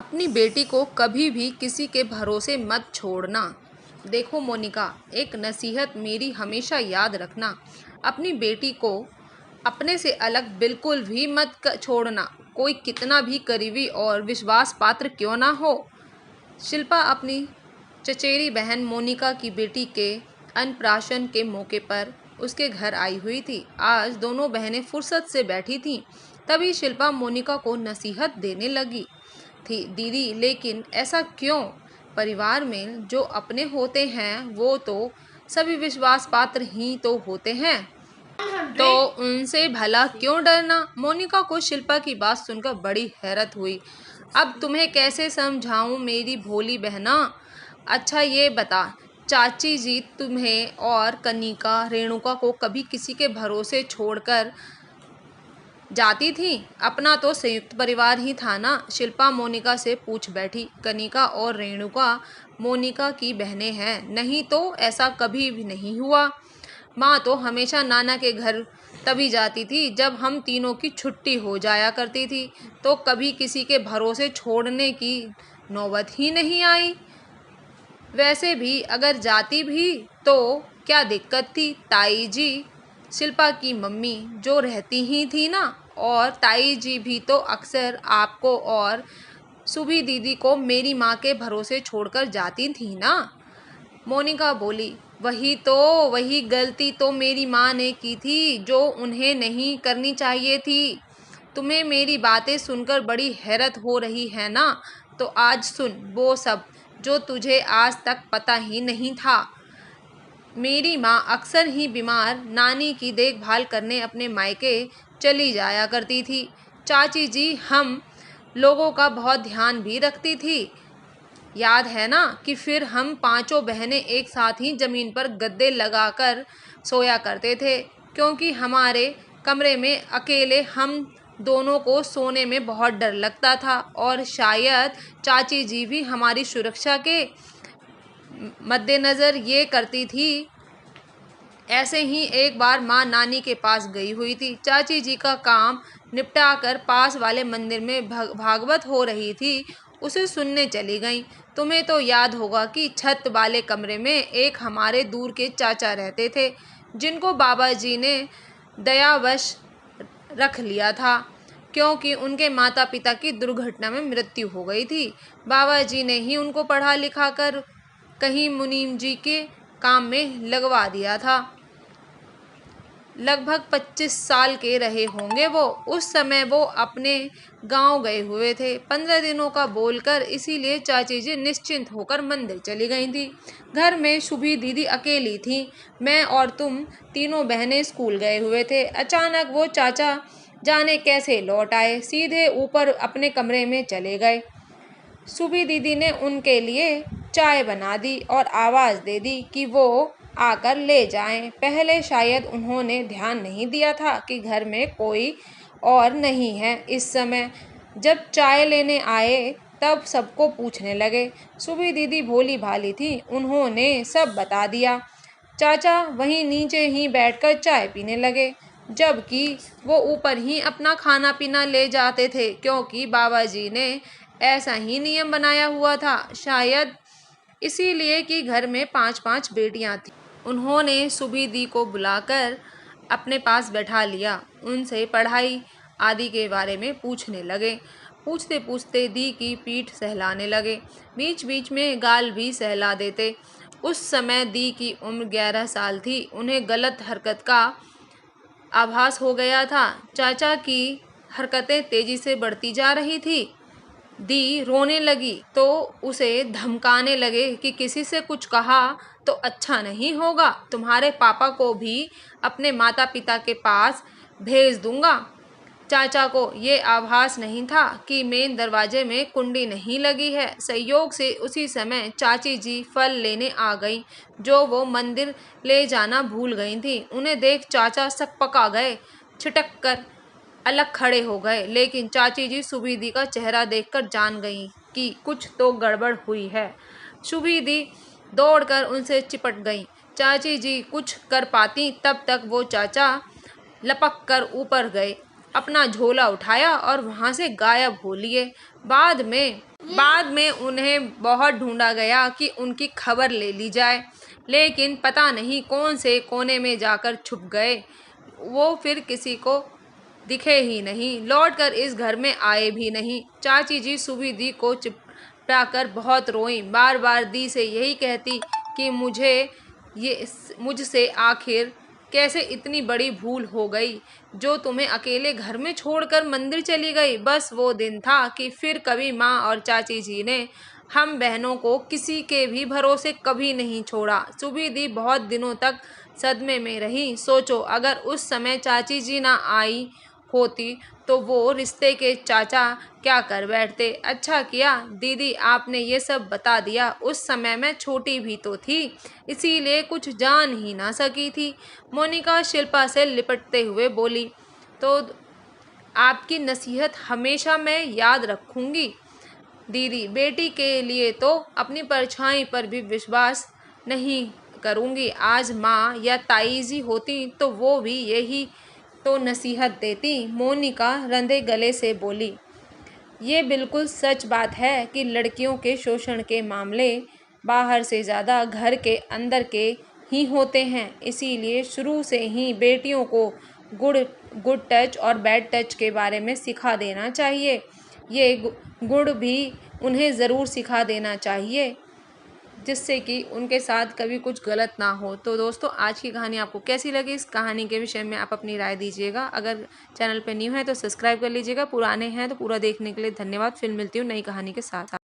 अपनी बेटी को कभी भी किसी के भरोसे मत छोड़ना। देखो मोनिका, एक नसीहत मेरी हमेशा याद रखना। अपनी बेटी को अपने से अलग बिल्कुल भी मत छोड़ना, कोई कितना भी करीबी और विश्वास पात्र क्यों ना हो। शिल्पा अपनी चचेरी बहन मोनिका की बेटी के अन्नप्राशन के मौके पर उसके घर आई हुई थी। आज दोनों बहनें फुर्सत से बैठी थीं। तभी शिल्पा मोनिका को नसीहत देने लगी थी। दीदी, लेकिन ऐसा क्यों? परिवार में जो अपने होते हैं वो तो सभी विश्वास पात्र ही तो होते हैं, तो उनसे भला क्यों डरना? मोनिका को शिल्पा की बात सुनकर बड़ी हैरत हुई। अब तुम्हें कैसे समझाऊं मेरी भोली बहना? अच्छा ये बता, चाची जी तुम्हें और कनिका रेणुका को कभी किसी के भरोसे छोड़कर जाती थी? अपना तो संयुक्त परिवार ही था ना? शिल्पा मोनिका से पूछ बैठी। कनिका और रेणुका मोनिका की बहनें हैं, नहीं तो ऐसा कभी भी नहीं हुआ। माँ तो हमेशा नाना के घर तभी जाती थी जब हम तीनों की छुट्टी हो जाया करती थी, तो कभी किसी के भरोसे छोड़ने की नौबत ही नहीं आई। वैसे भी अगर जाती भी तो क्या दिक्कत थी? ताई जी, शिल्पा की मम्मी, जो रहती ही थी ना, और ताई जी भी तो अक्सर आपको और सुभी दीदी को मेरी माँ के भरोसे छोड़कर जाती थी ना। मोनिका बोली। वही गलती तो मेरी माँ ने की थी जो उन्हें नहीं करनी चाहिए थी। तुम्हें मेरी बातें सुनकर बड़ी हैरत हो रही है ना? तो आज सुन वो सब जो तुझे आज तक पता ही नहीं था। मेरी माँ अक्सर ही बीमार नानी की देखभाल करने अपने मायके चली जाया करती थी। चाची जी हम लोगों का बहुत ध्यान भी रखती थी। याद है ना कि फिर हम पांचों बहनें एक साथ ही जमीन पर गद्दे लगाकर सोया करते थे, क्योंकि हमारे कमरे में अकेले हम दोनों को सोने में बहुत डर लगता था, और शायद चाची जी भी हमारी सुरक्षा के मद्देनज़र ये करती थी। ऐसे ही एक बार माँ नानी के पास गई हुई थी। चाची जी का काम निपटाकर पास वाले मंदिर में भागवत हो रही थी, उसे सुनने चली गई। तुम्हें तो याद होगा कि छत वाले कमरे में एक हमारे दूर के चाचा रहते थे, जिनको बाबा जी ने दयावश रख लिया था, क्योंकि उनके माता पिता की दुर्घटना में मृत्यु हो गई थी। बाबा जी ने ही उनको पढ़ा लिखा कर कहीं मुनीम जी के काम में लगवा दिया था। लगभग 25 साल के रहे होंगे वो। उस समय वो अपने गांव गए हुए थे 15 दिनों का बोलकर, इसीलिए चाची जी निश्चिंत होकर मंदिर चली गई थी। घर में शुभी दीदी अकेली थी। मैं और तुम तीनों बहनें स्कूल गए हुए थे। अचानक वो चाचा जाने कैसे लौट आए, सीधे ऊपर अपने कमरे में चले गए। शुभी दीदी ने उनके लिए चाय बना दी और आवाज़ दे दी कि वो आकर ले जाएं। पहले शायद उन्होंने ध्यान नहीं दिया था कि घर में कोई और नहीं है इस समय। जब चाय लेने आए तब सबको पूछने लगे। शुभी दीदी भोली भाली थी, उन्होंने सब बता दिया। चाचा वहीं नीचे ही बैठकर चाय पीने लगे, जबकि वो ऊपर ही अपना खाना पीना ले जाते थे, क्योंकि बाबा जी ने ऐसा ही नियम बनाया हुआ था। शायद इसीलिए कि घर में 5-5 बेटियां थीं। उन्होंने सुबी दी को बुलाकर अपने पास बैठा लिया। उनसे पढ़ाई आदि के बारे में पूछने लगे। पूछते पूछते दी की पीठ सहलाने लगे, बीच बीच में गाल भी सहला देते। उस समय दी की उम्र 11 साल थी। उन्हें गलत हरकत का आभास हो गया था। चाचा की हरकतें तेजी से बढ़ती जा रही थी। दी रोने लगी तो उसे धमकाने लगे कि किसी से कुछ कहा तो अच्छा नहीं होगा, तुम्हारे पापा को भी अपने माता पिता के पास भेज दूंगा। चाचा को ये आभास नहीं था कि मेन दरवाजे में कुंडी नहीं लगी है। संयोग से उसी समय चाची जी फल लेने आ गई, जो वो मंदिर ले जाना भूल गई थी। उन्हें देख चाचा सकपका गए, छिटक कर अलग खड़े हो गए, लेकिन चाची जी सुबी दी का चेहरा देखकर जान गई कि कुछ तो गड़बड़ हुई है। सुबी दी दौड़कर उनसे चिपट गई। चाची जी कुछ कर पाती तब तक वो चाचा लपक कर ऊपर गए, अपना झोला उठाया और वहाँ से गायब हो लिए। बाद में बाद में उन्हें बहुत ढूंढा गया कि उनकी खबर ले ली जाए, लेकिन पता नहीं कौन से कोने में जाकर छुप गए। वो फिर किसी को दिखे ही नहीं, लौटकर इस घर में आए भी नहीं। चाची जी सुबह दी को चिपटाकर बहुत रोईं, बार बार दी से यही कहती कि मुझसे आखिर कैसे इतनी बड़ी भूल हो गई जो तुम्हें अकेले घर में छोड़कर मंदिर चली गई। बस वो दिन था कि फिर कभी माँ और चाची जी ने हम बहनों को किसी के भी भरोसे कभी नहीं छोड़ा। सुबह दी बहुत दिनों तक सदमे में रही। सोचो, अगर उस समय चाची जी ना आई होती तो वो रिश्ते के चाचा क्या कर बैठते। अच्छा किया दीदी आपने ये सब बता दिया, उस समय मैं छोटी भी तो थी, इसीलिए कुछ जान ही ना सकी थी। मोनिका शिल्पा से लिपटते हुए बोली, तो आपकी नसीहत हमेशा मैं याद रखूंगी दीदी। बेटी के लिए तो अपनी परछाई पर भी विश्वास नहीं करूंगी। आज माँ या ताई जी होती तो वो भी यही तो नसीहत देती। मोनिका रंधे गले से बोली, ये बिल्कुल सच बात है कि लड़कियों के शोषण के मामले बाहर से ज़्यादा घर के अंदर के ही होते हैं। इसीलिए शुरू से ही बेटियों को गुड टच और बैड टच के बारे में सिखा देना चाहिए। ये गुण भी उन्हें ज़रूर सिखा देना चाहिए, जिससे कि उनके साथ कभी कुछ गलत ना हो। तो दोस्तों, आज की कहानी आपको कैसी लगी? इस कहानी के विषय में आप अपनी राय दीजिएगा। अगर चैनल पर न्यू है तो सब्सक्राइब कर लीजिएगा, पुराने हैं तो पूरा देखने के लिए धन्यवाद। फिर मिलती हूँ नई कहानी के साथ।